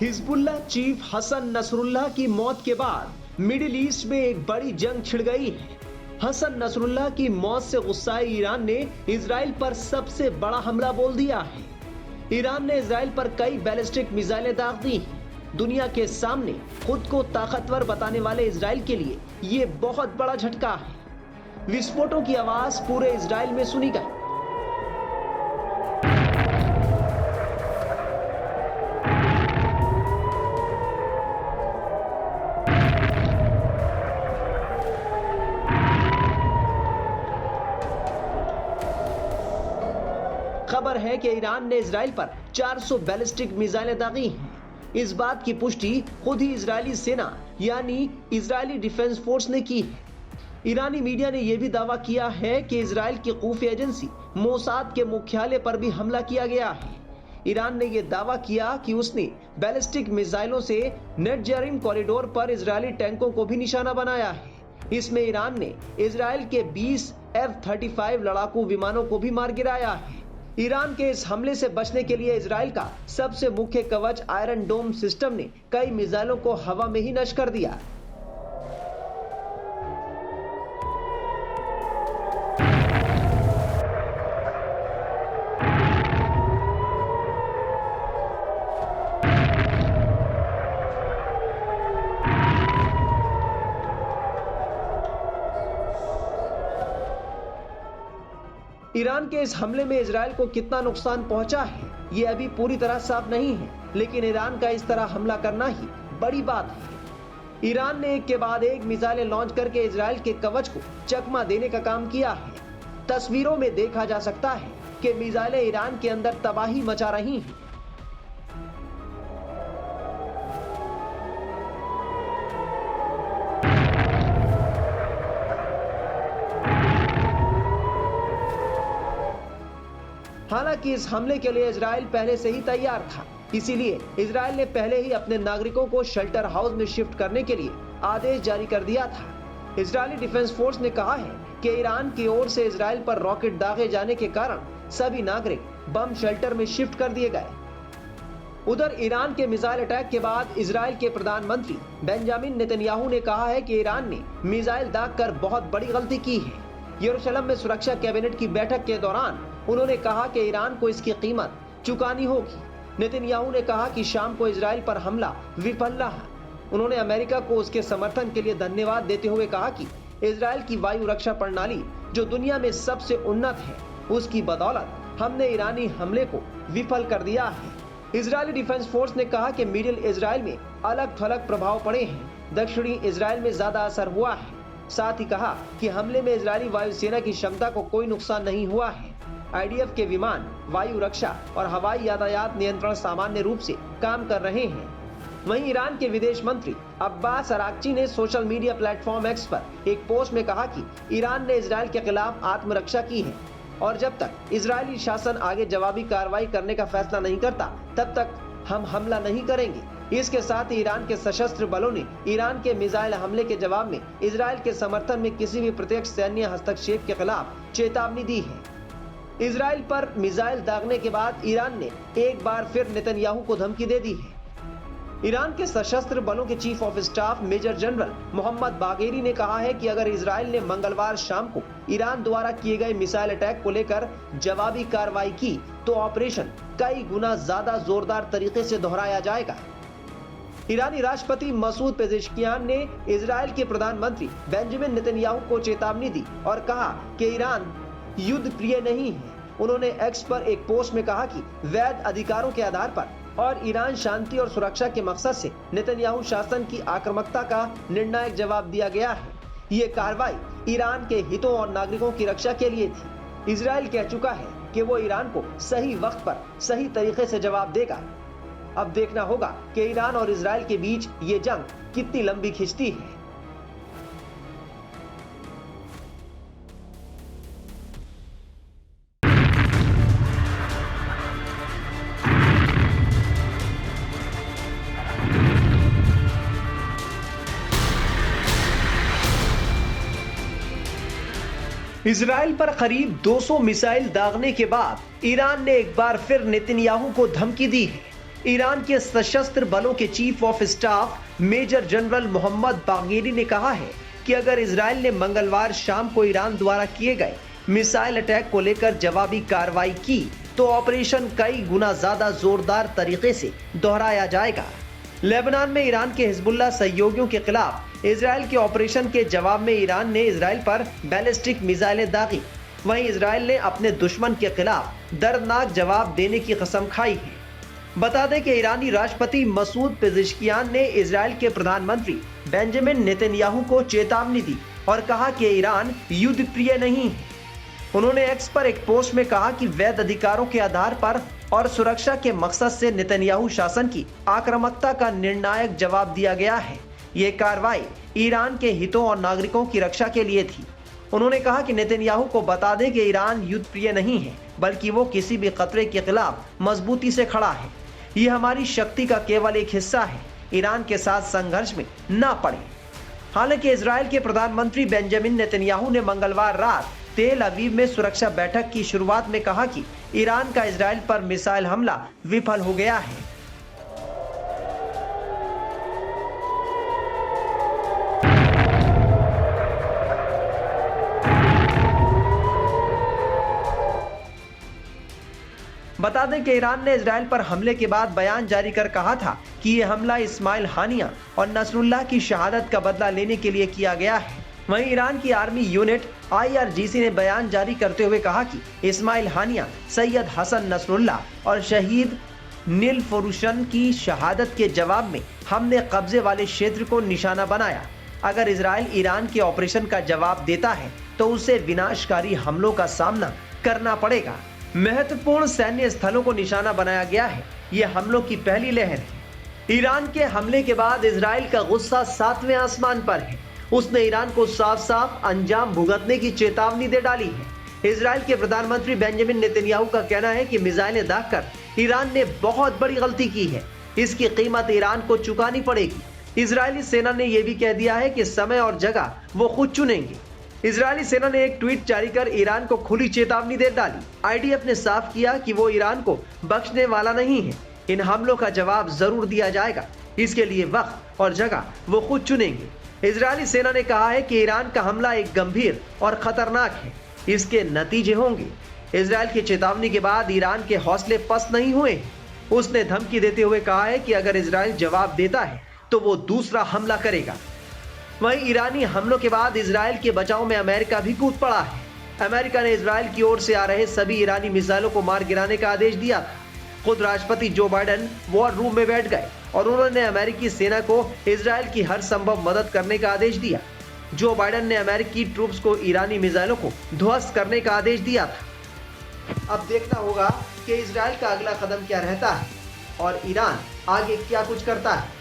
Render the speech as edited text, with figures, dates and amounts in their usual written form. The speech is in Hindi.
हिजबुल्लाह चीफ हसन नसरुल्लाह की मौत के बाद मिडिल ईस्ट में एक बड़ी जंग छिड़ गई है। हसन नसरुल्लाह की मौत से गुस्साए ईरान ने इजराइल पर सबसे बड़ा हमला बोल दिया है। ईरान ने इजराइल पर कई बैलिस्टिक मिसाइलें दाग दी हैं। दुनिया के सामने खुद को ताकतवर बताने वाले इजराइल के लिए ये बहुत बड़ा झटका है। विस्फोटों की आवाज पूरे इजराइल में सुनी गई। खबर है कि ईरान ने इजराइल पर 400 बैलिस्टिक मिसाइलें दागी हैं। इस बात की पुष्टि खुद ही इजरायली सेना यानी इजरायली डिफेंस फोर्स ने की है। ईरानी मीडिया ने यह भी दावा किया है कि इजराइल की खुफिया एजेंसी मोसाद के मुख्यालय पर भी हमला किया गया है। ईरान ने यह दावा किया कि उसने बैलिस्टिक मिसाइलों से नेटजारिम कॉरिडोर पर इजरायली टैंकों को भी निशाना बनाया है। इसमें ईरान ने इजराइल के 20 F-35 लड़ाकू विमानों को भी मार गिराया है। ईरान के इस हमले से बचने के लिए इजराइल का सबसे मुख्य कवच आयरन डोम सिस्टम ने कई मिसाइलों को हवा में ही नष्ट कर दिया। ईरान के इस हमले में इजराइल को कितना नुकसान पहुंचा है, ये अभी पूरी तरह साफ नहीं है, लेकिन ईरान का इस तरह हमला करना ही बड़ी बात है। ईरान ने एक के बाद एक मिसाइलें लॉन्च करके इजराइल के कवच को चकमा देने का काम किया है। तस्वीरों में देखा जा सकता है कि मिसाइलें ईरान के अंदर तबाही मचा रही हैं। हालांकि इस हमले के लिए इजराइल पहले से ही तैयार था, इसीलिए इजराइल ने पहले ही अपने नागरिकों को शेल्टर हाउस में शिफ्ट करने के लिए आदेश जारी कर दिया था। इजरायली डिफेंस फोर्स ने कहा है कि ईरान की ओर से इजराइल पर रॉकेट दागे जाने के कारण सभी नागरिक बम शेल्टर में शिफ्ट कर दिए गए। उधर ईरान के मिसाइल अटैक के बाद इजराइल के प्रधानमंत्री बेंजामिन नेतन्याहू ने कहा है कि ईरान ने मिसाइल दाग कर बहुत बड़ी गलती की है। यरूशलेम में सुरक्षा कैबिनेट की बैठक के दौरान उन्होंने कहा कि ईरान को इसकी कीमत चुकानी होगी। नेतन्याहू ने कहा कि शाम को इजराइल पर हमला विफल रहा। उन्होंने अमेरिका को उसके समर्थन के लिए धन्यवाद देते हुए कहा कि इजराइल की वायु रक्षा प्रणाली जो दुनिया में सबसे उन्नत है, उसकी बदौलत हमने ईरानी हमले को विफल कर दिया है। इजरायली डिफेंस फोर्स ने कहा कि मिडिल इजराइल में अलग थलग प्रभाव पड़े हैं, दक्षिणी इजराइल में ज्यादा असर हुआ है। साथ ही कहा कि हमले में इजरायली वायुसेना की क्षमता को कोई नुकसान नहीं हुआ है। IDF के विमान, वायु रक्षा और हवाई यातायात नियंत्रण सामान्य रूप से काम कर रहे हैं। वहीं ईरान के विदेश मंत्री अब्बास अराक्ची ने सोशल मीडिया प्लेटफॉर्म X पर एक पोस्ट में कहा कि ईरान ने इजराइल के खिलाफ आत्मरक्षा की है और जब तक इजरायली शासन आगे जवाबी कार्रवाई करने का फैसला नहीं करता, तब तक हम हमला नहीं करेंगे। इसके साथ ही ईरान के सशस्त्र बलों ने ईरान के मिसाइल हमले के जवाब में इजराइल के समर्थन में किसी भी प्रत्यक्ष सैन्य हस्तक्षेप के खिलाफ चेतावनी दी है। इजराइल पर मिसाइल दागने के बाद ईरान ने एक बार फिर नेतन्याहू को धमकी दे दी है। ईरान के सशस्त्र बलों के chief of staff major general Mohammad Bagheri ने कहा है कि अगर इजराइल ने मंगलवार शाम को ईरान द्वारा किए गए मिसाइल अटैक को लेकर जवाबी कार्रवाई की तो ऑपरेशन कई गुना ज्यादा जोरदार तरीके से दोहराया जाएगा। ईरानी राष्ट्रपति मसूद पेजेश्कियान ने इजराइल के प्रधानमंत्री बेंजामिन नेतन्याहू को चेतावनी दी और कहा कि ईरान युद्ध प्रिय नहीं है। उन्होंने X पर एक पोस्ट में कहा कि वैध अधिकारों के आधार पर और ईरान शांति और सुरक्षा के मकसद से नेतन्याहू शासन की आक्रामकता का निर्णायक जवाब दिया गया है। ये कार्रवाई ईरान के हितों और नागरिकों की रक्षा के लिए थी। इजराइल कह चुका है कि वो ईरान को सही वक्त पर सही तरीके से जवाब देगा। अब देखना होगा कि ईरान और इजराइल के बीच ये जंग कितनी लंबी खिंचती है। इजराइल पर करीब 200 मिसाइल दागने के बाद ईरान ने एक बार फिर नेतन्याहू को धमकी दी है। ईरान के सशस्त्र बलों के chief of staff major general Mohammad Bagheri ने कहा है कि अगर इजराइल ने मंगलवार शाम को ईरान द्वारा किए गए मिसाइल अटैक को लेकर जवाबी कार्रवाई की तो ऑपरेशन कई गुना ज्यादा जोरदार तरीके से दोहराया जाएगा। लेबनान में ईरान के हिजबुल्लाह सहयोगियों के खिलाफ इजराइल के ऑपरेशन के जवाब में ईरान ने इजराइल पर बैलिस्टिक मिसाइलें दागी। वहीं इजराइल ने अपने दुश्मन के खिलाफ दर्दनाक जवाब देने की कसम खाई है। बता दें कि ईरानी राष्ट्रपति मसूद पेज़ेश्कियान ने इजराइल के प्रधानमंत्री बेंजामिन नेतन्याहू को चेतावनी दी और कहा कि ईरान युद्ध प्रिय नहीं है। उन्होंने एक्स पर एक पोस्ट में कहा कि वैध अधिकारों के आधार पर और सुरक्षा के मकसद से नेतन्याहू शासन की आक्रामकता का निर्णायक जवाब दिया गया है। ये कार्रवाई ईरान के हितों और नागरिकों की रक्षा के लिए थी। उन्होंने कहा कि नेतन्याहू को बता दें कि ईरान युद्ध प्रिय नहीं है, बल्कि वो किसी भी खतरे के खिलाफ मजबूती से खड़ा है। ये हमारी शक्ति का केवल एक हिस्सा है। ईरान के साथ संघर्ष में ना पड़े। हालांकि इजराइल के प्रधानमंत्री बेंजामिन नेतन्याहू ने मंगलवार रात तेल अवीव में सुरक्षा बैठक की शुरुआत में कहा कि ईरान का इजराइल पर मिसाइल हमला विफल हो गया है। बता दें कि ईरान ने इजराइल पर हमले के बाद बयान जारी कर कहा था कि यह हमला इस्माइल हानिया और नसरुल्लाह की शहादत का बदला लेने के लिए किया गया है। वहीं ईरान की आर्मी यूनिट IRGC ने बयान जारी करते हुए कहा कि इस्माइल हानिया, सैयद हसन नसरुल्लाह और शहीद नील फरुशन की शहादत के जवाब में हमने कब्जे वाले क्षेत्र को निशाना बनाया। अगर इजराइल ईरान के ऑपरेशन का जवाब देता है तो उसे विनाशकारी हमलों का सामना करना पड़ेगा। महत्वपूर्ण सैन्य स्थलों को निशाना बनाया गया है। यह हमलों की पहली लहर है। ईरान के हमले के बाद इजराइल का गुस्सा 7वें आसमान पर है। उसने ईरान को साफ साफ अंजाम भुगतने की चेतावनी दे डाली है। इजराइल के प्रधानमंत्री बेंजामिन नेतन्याहू का कहना है कि मिसाइलें दागकर ईरान ने बहुत बड़ी गलती की है। इसकी कीमत ईरान को चुकानी पड़ेगी। इजरायली सेना ने यह भी कह दिया है कि समय और जगह वो खुद चुनेंगे। इजरायली सेना ने एक ट्वीट जारी कर ईरान को खुली चेतावनी दे डाली। IDF ने साफ किया कि वो ईरान को बख्शने वाला नहीं है। इन हमलों का जवाब जरूर दिया जाएगा। इसके लिए वक्त और जगह वो खुद चुनेंगे। इजरायली सेना ने कहा है कि ईरान का हमला एक गंभीर और खतरनाक है। इसके नतीजे होंगे। इजराइल की चेतावनी के बाद ईरान के हौसले पस्त नहीं हुए। उसने धमकी देते हुए कहा है कि अगर इजराइल जवाब देता है तो वो दूसरा हमला करेगा। वहीं ईरानी हमलों के बाद इजराइल के बचाव में अमेरिका भी कूद पड़ा है। अमेरिका ने इजराइल की ओर से आ रहे सभी ईरानी मिसाइलों को मार गिराने का आदेश दिया था। खुद राष्ट्रपति जो बाइडेन वॉर रूम में बैठ गए और उन्होंने अमेरिकी सेना को इजराइल की हर संभव मदद करने का आदेश दिया। जो बाइडेन ने अमेरिकी ट्रूप्स को ईरानी मिसाइलों को ध्वस्त करने का आदेश दिया था। अब देखना होगा कि इजराइल का अगला कदम क्या रहता है और ईरान आगे क्या कुछ करता है।